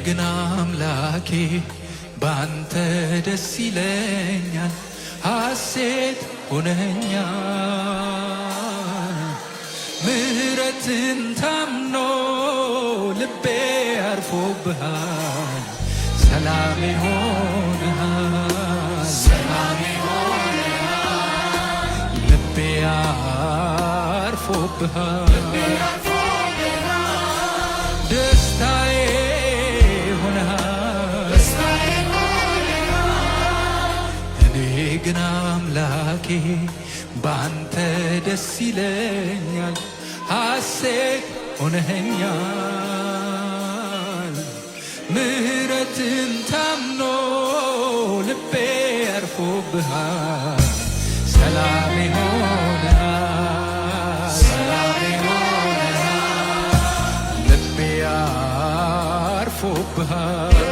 ግን አምላኬ ባንተ ደስ ይለኛል፣ ሐሴት ሆነኛል። ምሕረትን ታምኖ ልቤ አርፎብሃል፣ ሰላሜ ሆነሃል፣ ሰላሜ ሆነሃል። ልቤ አርፎብሃል፣ ደስታዬ ሆነሃል። እኔ ግን አምላኬ ባንተ ደስ ይለኛል፣ ሐሴት ሆነኸኛል። ምሕረትን ታምኖ ልቤ አርፎብሃል፣ ሰላሜ ሆነሃል፣ ሰላሜ ሆነሃል። ልቤ አርፎብሃል